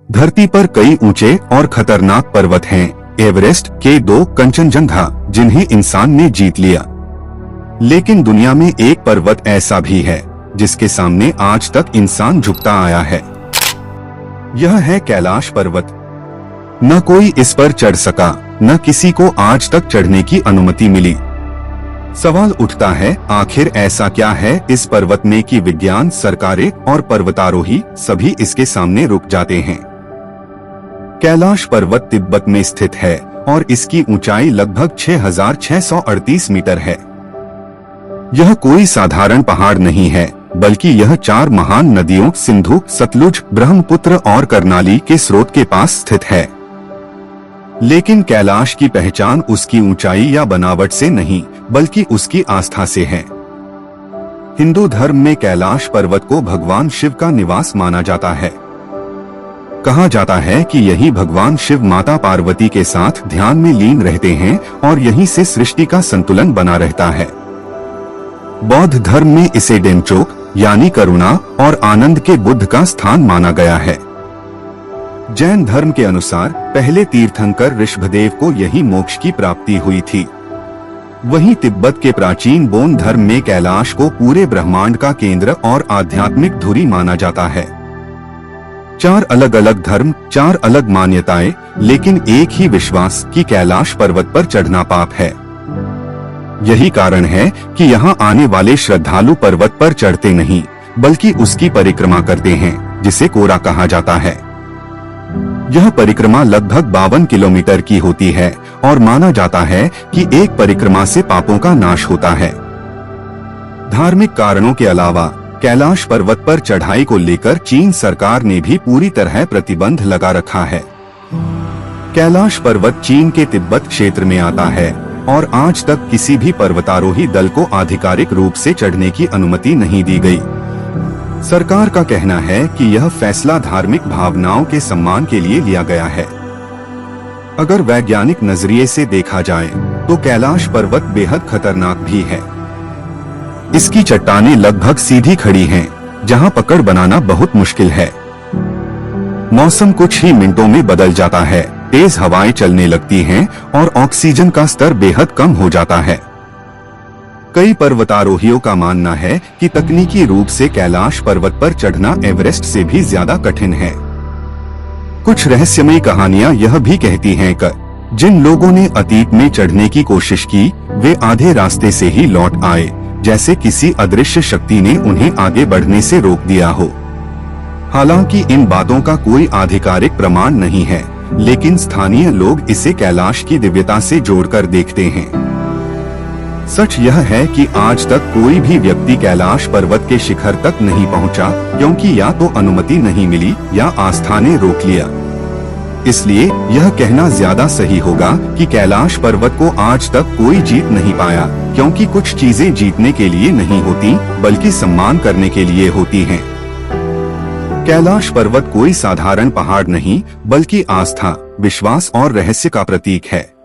धरती पर कई ऊंचे और खतरनाक पर्वत हैं, एवरेस्ट, K2, कंचनजंगा, जिन्हें इंसान ने जीत लिया। लेकिन दुनिया में एक पर्वत ऐसा भी है जिसके सामने आज तक इंसान झुकता आया है। यह है कैलाश पर्वत। न कोई इस पर चढ़ सका, न किसी को आज तक चढ़ने की अनुमति मिली। सवाल उठता है, आखिर ऐसा क्या है इस पर्वत में कि विज्ञान, सरकारें और पर्वतारोही सभी इसके सामने रुक जाते हैं। कैलाश पर्वत तिब्बत में स्थित है और इसकी ऊंचाई लगभग 6,638 मीटर है। यह कोई साधारण पहाड़ नहीं है, बल्कि यह 4 महान नदियों सिंधु, सतलुज, ब्रह्मपुत्र और कर्नाली के स्रोत के पास स्थित है। लेकिन कैलाश की पहचान उसकी ऊंचाई या बनावट से नहीं, बल्कि उसकी आस्था से है। हिंदू धर्म में कैलाश पर्वत को भगवान शिव का निवास माना जाता है। कहा जाता है कि यही भगवान शिव माता पार्वती के साथ ध्यान में लीन रहते हैं और यहीं से सृष्टि का संतुलन बना रहता है। बौद्ध धर्म में इसे डेमचोक यानी करुणा और आनंद के बुद्ध का स्थान माना गया है। जैन धर्म के अनुसार पहले तीर्थंकर ऋषभदेव को यही मोक्ष की प्राप्ति हुई थी। वहीं तिब्बत के प्राचीन बोन धर्म में कैलाश को पूरे ब्रह्मांड का केंद्र और आध्यात्मिक धुरी माना जाता है। 4 अलग अलग धर्म, 4 अलग मान्यताएं, लेकिन एक ही विश्वास कि कैलाश पर्वत पर चढ़ना पाप है। यही कारण है कि यहाँ आने वाले श्रद्धालु पर्वत पर चढ़ते नहीं, बल्कि उसकी परिक्रमा करते हैं, जिसे कोरा कहा जाता है। यह परिक्रमा लगभग 52 किलोमीटर की होती है और माना जाता है कि एक परिक्रमा से पापों का नाश होता है। धार्मिक कारणों के अलावा कैलाश पर्वत पर चढ़ाई को लेकर चीन सरकार ने भी पूरी तरह प्रतिबंध लगा रखा है। कैलाश पर्वत चीन के तिब्बत क्षेत्र में आता है और आज तक किसी भी पर्वतारोही दल को आधिकारिक रूप से चढ़ने की अनुमति नहीं दी गई। सरकार का कहना है कि यह फैसला धार्मिक भावनाओं के सम्मान के लिए लिया गया है। अगर वैज्ञानिक नजरिए से देखा जाए तो कैलाश पर्वत बेहद खतरनाक भी है। इसकी चट्टानें लगभग सीधी खड़ी हैं, जहां पकड़ बनाना बहुत मुश्किल है। मौसम कुछ ही मिनटों में बदल जाता है, तेज हवाएं चलने लगती हैं और ऑक्सीजन का स्तर बेहद कम हो जाता है। कई पर्वतारोहियों का मानना है कि तकनीकी रूप से कैलाश पर्वत पर चढ़ना एवरेस्ट से भी ज्यादा कठिन है। कुछ रहस्यमयी कहानियां यह भी कहती हैं कि जिन लोगों ने अतीत में चढ़ने की कोशिश की, वे आधे रास्ते से ही लौट आए, जैसे किसी अदृश्य शक्ति ने उन्हें आगे बढ़ने से रोक दिया हो। हालांकि इन बातों का कोई आधिकारिक प्रमाण नहीं है, लेकिन स्थानीय लोग इसे कैलाश की दिव्यता से जोड़कर देखते हैं। सच यह है कि आज तक कोई भी व्यक्ति कैलाश पर्वत के शिखर तक नहीं पहुंचा, क्योंकि या तो अनुमति नहीं मिली या आस्था ने रोक लिया। इसलिए यह कहना ज्यादा सही होगा कि कैलाश पर्वत को आज तक कोई जीत नहीं पाया, क्योंकि कुछ चीजें जीतने के लिए नहीं होती, बल्कि सम्मान करने के लिए होती हैं। कैलाश पर्वत कोई साधारण पहाड़ नहीं, बल्कि आस्था, विश्वास और रहस्य का प्रतीक है।